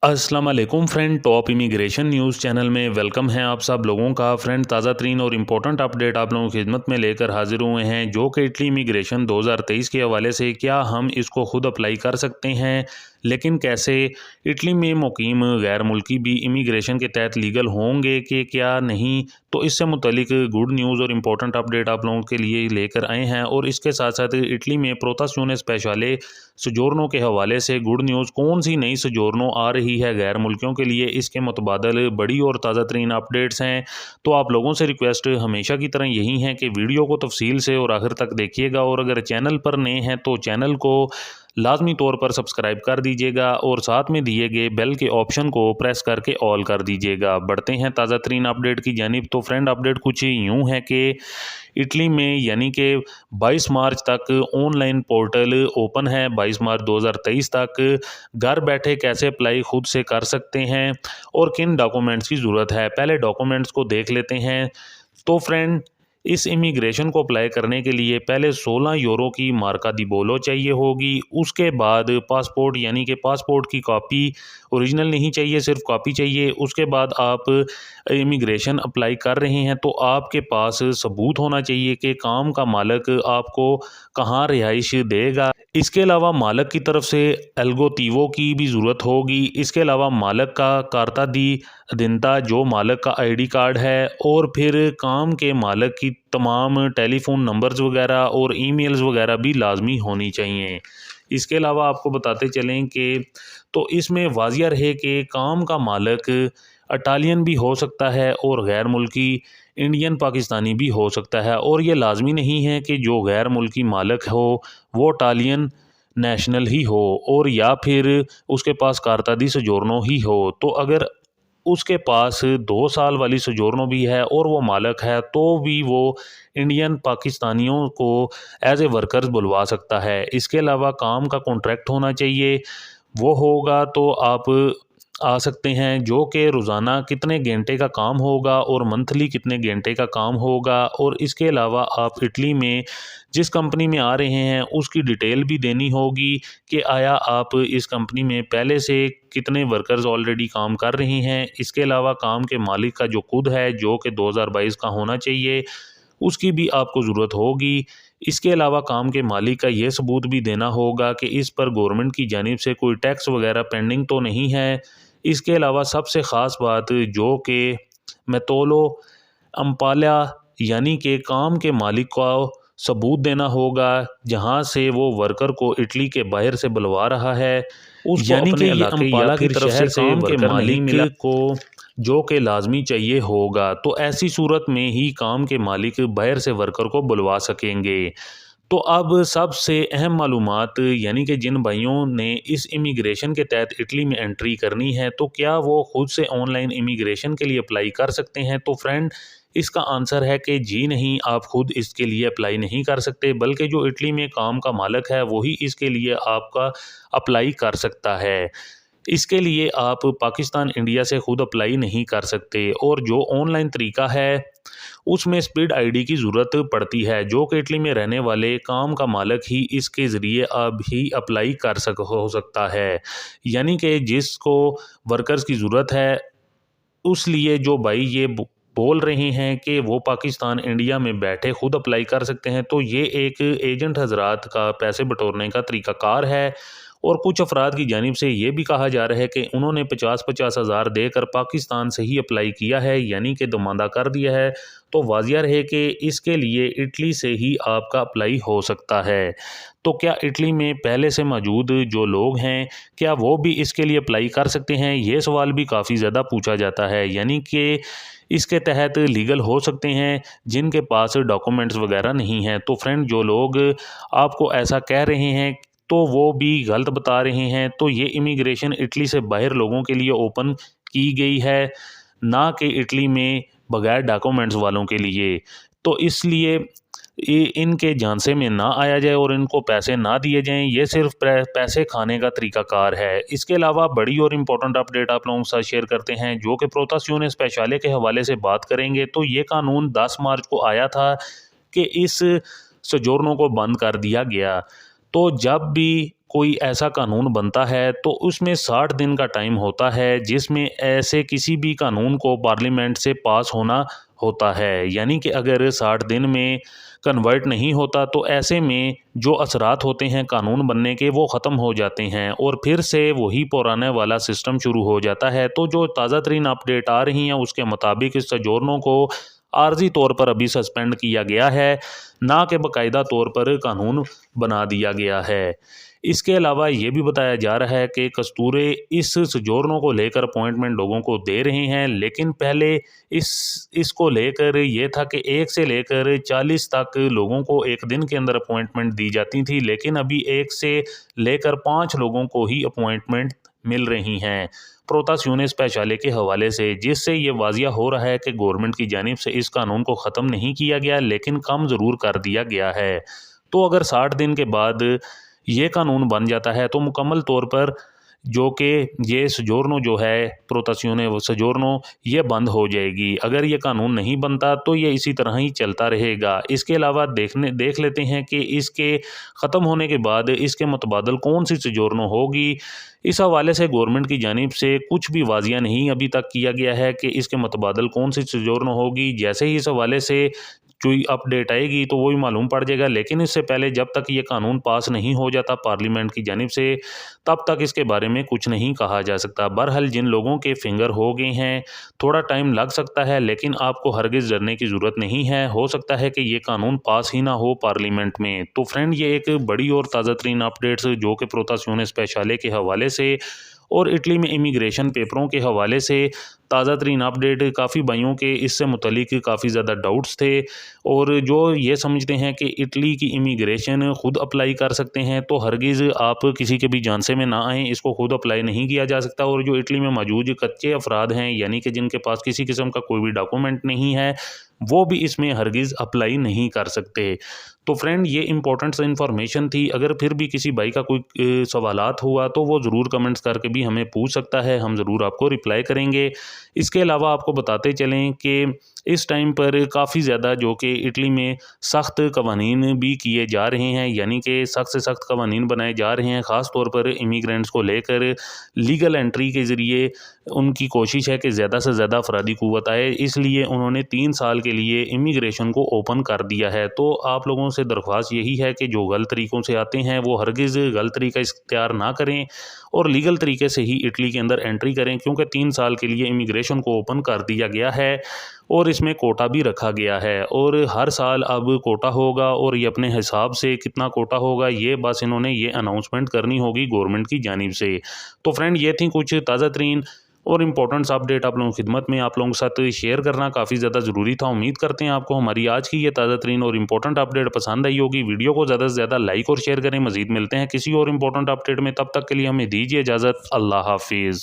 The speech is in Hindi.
अस्सलाम वालेकुम friend. Top immigration news channel में वेलकम है आप सब लोगों का। फ्रेंड, ताज़ा तरीन और इम्पोर्टेंट अपडेट आप लोगों की खिदमत में लेकर हाजिर हुए हैं, जो कि इटली इमिग्रेशन 2023 के हवाले से क्या हम इसको खुद अप्लाई कर सकते हैं, लेकिन कैसे। इटली में मुकीम गैर मुल्की भी इमिग्रेशन के तहत लीगल होंगे कि क्या नहीं, तो इससे मुतलिक गुड न्यूज़ और इम्पोर्टेंट अपडेट आप लोगों के लिए लेकर आए हैं। और इसके साथ साथ इटली में प्रोतासियोने स्पेशले सजोरनों के हवाले से गुड न्यूज़, कौन सी नई सजोरनों आ रही है गैर मुल्कियों के लिए, इसके मुतबादल बड़ी और ताज़ा तरीन अपडेट्स हैं। तो आप लोगों से रिक्वेस्ट हमेशा की तरह यही है कि वीडियो को तफसील से और आखिर तक देखिएगा, और अगर चैनल पर नए हैं तो चैनल को लाजमी तौर पर सब्सक्राइब कर दीजिएगा और साथ में दिए गए बेल के ऑप्शन को प्रेस करके ऑल कर दीजिएगा। बढ़ते हैं ताज़ा तरीन अपडेट की जानिब। तो फ्रेंड, अपडेट कुछ यूँ है कि इटली में यानी कि 22 मार्च तक ऑनलाइन पोर्टल ओपन है। 22 मार्च 2023 तक घर बैठे कैसे अप्लाई खुद से कर सकते हैं और किन डॉक्यूमेंट्स की ज़रूरत है, पहले डॉक्यूमेंट्स को देख लेते हैं। तो फ्रेंड, इस इमिग्रेशन को अप्लाई करने के लिए पहले 16 यूरो की मार्का दी बोलो चाहिए होगी। उसके बाद पासपोर्ट यानी कि पासपोर्ट की कॉपी, ओरिजिनल नहीं चाहिए, सिर्फ कॉपी चाहिए। उसके बाद आप इमिग्रेशन अप्लाई कर रहे हैं तो आपके पास सबूत होना चाहिए कि काम का मालिक आपको कहाँ रिहाइश देगा। इसके अलावा मालिक की तरफ से एल्गोतीवो की भी ज़रूरत होगी। इसके अलावा मालिक का कार्ता दी अदिनता, जो मालिक का आईडी कार्ड है, और फिर काम के मालिक की तमाम टेलीफोन नंबर्स वगैरह और ईमेल्स वगैरह भी लाजमी होनी चाहिए। इसके अलावा आपको बताते चलें कि तो इसमें वाजिया रहे कि काम का मालिक इटालियन भी हो सकता है और गैर मुल्की इंडियन पाकिस्तानी भी हो सकता है, और ये लाजमी नहीं है कि जो गैर मुल्की मालिक हो वो इटालियन नेशनल ही हो और या फिर उसके पास कार्ता दी सजोरनो ही हो। तो अगर उसके पास 2 साल वाली सजोरनो भी है और वो मालिक है, तो भी वो इंडियन पाकिस्तानियों को एज ए वर्कर्स बुलवा सकता है। इसके अलावा काम का कॉन्ट्रैक्ट होना चाहिए, वो होगा तो आप आ सकते हैं, जो कि रोज़ाना कितने घंटे का काम होगा और मंथली कितने घंटे का काम होगा। और इसके अलावा आप इटली में जिस कंपनी में आ रहे हैं उसकी डिटेल भी देनी होगी कि आया आप इस कंपनी में पहले से कितने वर्कर्स ऑलरेडी काम कर रहे हैं। इसके अलावा काम के मालिक का जो खुद है, जो कि 2022 का होना चाहिए, उसकी भी आपको ज़रूरत होगी। इसके अलावा काम के मालिक का ये सबूत भी देना होगा कि इस पर गवर्नमेंट की जानिब से कोई टैक्स वगैरह पेंडिंग तो नहीं है। इसके अलावा सबसे ख़ास बात जो कि मेतोलो अम्पाला यानी कि काम के मालिक को सबूत देना होगा जहां से वो वर्कर को इटली के बाहर से बुलवा रहा है, उसको यानी कि ये अम्पाला की तरफ से काम के मालिक को जो कि लाजमी चाहिए होगा। तो ऐसी सूरत में ही काम के मालिक बाहर से वर्कर को बुलवा सकेंगे। तो अब सबसे अहम मालूमात, यानी कि जिन भाइयों ने इस इमिग्रेशन के तहत इटली में एंट्री करनी है तो क्या वो खुद से ऑनलाइन इमिग्रेशन के लिए अप्लाई कर सकते हैं। तो फ्रेंड, इसका आंसर है कि जी नहीं, आप खुद इसके लिए अप्लाई नहीं कर सकते, बल्कि जो इटली में काम का मालिक है वही इसके लिए आपका अप्लाई कर सकता है। इसके लिए आप पाकिस्तान इंडिया से खुद अप्लाई नहीं कर सकते। और जो ऑनलाइन तरीका है उसमें स्पीड आईडी की ज़रूरत पड़ती है, जो कि इटली में रहने वाले काम का मालिक ही इसके ज़रिए अब ही अप्लाई हो सकता है। यानी कि जिसको वर्कर्स की ज़रूरत है, उस लिए जो भाई ये बोल रहे हैं कि वो पाकिस्तान इंडिया में बैठे खुद अप्लाई कर सकते हैं, तो ये एक एजेंट हजरात का पैसे बटोरने का तरीक़ाकार है। और कुछ अफराद की जानिब से ये भी कहा जा रहा है कि उन्होंने 50-50 हज़ार देकर पाकिस्तान से ही अप्लाई किया है, यानी कि दमादा कर दिया है। तो वाजिया रहे कि इसके लिए इटली से ही आपका अप्लाई हो सकता है। तो क्या इटली में पहले से मौजूद जो लोग हैं, क्या वो भी इसके लिए अप्लाई कर सकते हैं, ये सवाल भी काफ़ी ज़्यादा पूछा जाता है। यानी कि इसके तहत लीगल हो सकते हैं जिनके पास डॉक्यूमेंट्स वगैरह नहीं हैं। तो फ्रेंड, जो लोग आपको ऐसा कह रहे हैं तो वो भी गलत बता रहे हैं। तो ये इमिग्रेशन इटली से बाहर लोगों के लिए ओपन की गई है, ना कि इटली में बगैर डॉक्यूमेंट्स वालों के लिए। तो इसलिए इनके झांसे में ना आया जाए और इनको पैसे ना दिए जाएं, ये सिर्फ पैसे खाने का तरीकाकार है। इसके अलावा बड़ी और इम्पोर्टेंट अपडेट आप लोगों के साथ शेयर करते हैं, जो कि प्रोतासियोने स्पेशले के हवाले से बात करेंगे। तो ये कानून 10 मार्च को आया था कि इस सजोरनों को बंद कर दिया गया। तो जब भी कोई ऐसा कानून बनता है तो उसमें 60 दिन का टाइम होता है, जिसमें ऐसे किसी भी कानून को पार्लियामेंट से पास होना होता है। यानी कि अगर 60 दिन में कन्वर्ट नहीं होता तो ऐसे में जो असरात होते हैं कानून बनने के वो ख़त्म हो जाते हैं और फिर से वही पुराने वाला सिस्टम शुरू हो जाता है। तो जो ताज़ा तरीन अपडेट आ रही हैं उसके मुताबिक इस सोजोर्नो को आर्जी तौर पर अभी सस्पेंड किया गया है, ना कि बाकायदा तौर पर कानून बना दिया गया है। इसके अलावा ये भी बताया जा रहा है कि कस्तूरे इस सोजोर्नो को लेकर अपॉइंटमेंट लोगों को दे रहे हैं, लेकिन पहले इसको लेकर ये था कि 1 से लेकर 40 तक लोगों को एक दिन के अंदर अपॉइंटमेंट दी जाती थी, लेकिन अभी 1 से लेकर 5 लोगों को ही अपॉइंटमेंट मिल रही हैं प्रोतास्यूने स्पेशले के हवाले से, जिससे ये वाजिया हो रहा है कि गवर्नमेंट की जानिब से इस कानून को ख़त्म नहीं किया गया, लेकिन कम ज़रूर कर दिया गया है। तो अगर 60 दिन के बाद ये कानून बन जाता है तो मुकम्मल तौर पर जो कि ये सोजोर्नो जो है प्रोतास्यूने वो सोजोर्नो ये बंद हो जाएगी। अगर ये कानून नहीं बनता तो ये इसी तरह ही चलता रहेगा। इसके अलावा देख लेते हैं कि इसके ख़त्म होने के बाद इसके मुतबादल कौन सी सोजोर्नो होगी। इस हवाले से गवर्नमेंट की जानिब से कुछ भी वाजिया नहीं अभी तक किया गया है कि इसके मुतबादल कौन सी सोजोर्नो होगी। जैसे ही इस हवाले से कोई अपडेट आएगी तो वो भी मालूम पड़ जाएगा, लेकिन इससे पहले जब तक ये कानून पास नहीं हो जाता पार्लियामेंट की जानिब से तब तक इसके बारे में कुछ नहीं कहा जा सकता। बहरहाल जिन लोगों के फिंगर हो गए हैं थोड़ा टाइम लग सकता है, लेकिन आपको हरगिज़ डरने की ज़रूरत नहीं है। हो सकता है कि ये कानून पास ही ना हो पार्लियामेंट में। तो फ्रेंड, ये एक बड़ी और ताज़ा तरीन अपडेट्स जो कि प्रोतास्यूने स्पेशले के हवाले से और इटली में इमिग्रेशन पेपरों के हवाले से ताज़ा तरीन अपडेट। काफ़ी भाइयों के इससे मुतलिक काफ़ी ज़्यादा डाउट्स थे और जो ये समझते हैं कि इटली की इमिग्रेशन ख़ुद अप्लाई कर सकते हैं, तो हरगिज़ आप किसी के भी झांसे में ना आएँ। इसको ख़ुद अप्लाई नहीं किया जा सकता और जो इटली में मौजूद कच्चे अफराद हैं, यानी कि जिनके पास किसी किस्म का कोई भी डॉक्यूमेंट नहीं है, वो भी इसमें हरगिज़ अप्लाई नहीं कर सकते। तो फ्रेंड, ये इंपॉर्टेंट इन्फॉर्मेशन थी। अगर फिर भी किसी भाई का कोई सवालात हुआ तो वो ज़रूर कमेंट्स करके भी हमें पूछ सकता है, हम ज़रूर आपको रिप्लाई करेंगे। इसके अलावा आपको बताते चलें कि इस टाइम पर काफ़ी ज़्यादा जो कि इटली में सख्त कवानीन भी किए जा रहे हैं, यानी कि सख्त से सख्त कवानीन बनाए जा रहे हैं, ख़ास तौर पर इमिग्रेंट्स को लेकर। लीगल एंट्री के ज़रिए उनकी कोशिश है कि ज़्यादा से ज़्यादा अफरादी क़ुव्वत आए, इसलिए उन्होंने 3 साल के लिए इमिग्रेशन को ओपन कर दिया है। तो आप लोगों से दरख्वास्त यही है कि जो गलत तरीक़ों से आते हैं वो हरगिज़ गलत तरीका इख्तियार ना करें और लीगल तरीके से ही इटली के अंदर एंट्री करें, क्योंकि 3 साल के लिए इमिग्रेशन को ओपन कर दिया गया है और इसमें कोटा भी रखा गया है और हर साल अब कोटा होगा और ये अपने हिसाब से कितना कोटा होगा ये बस इन्होंने ये अनाउंसमेंट करनी होगी गवर्नमेंट की जानिब से। तो फ्रेंड, ये थी कुछ ताज़ा तरीन और इम्पोर्टेंट्स अपडेट आप लोगों की खिदमत में आप लोगों के साथ शेयर करना काफ़ी ज़्यादा ज़रूरी था। उम्मीद करते हैं आपको हमारी आज की ये ताज़ा तरीन और इम्पोर्टेंट अपडेट पसंद आई होगी। वीडियो को ज़्यादा से ज़्यादा लाइक और शेयर करें। मज़ीद मिलते हैं किसी और इम्पोर्टेंट अपडेट में, तब तक के लिए हमें दीजिए इजाज़त। अल्लाह हाफिज़।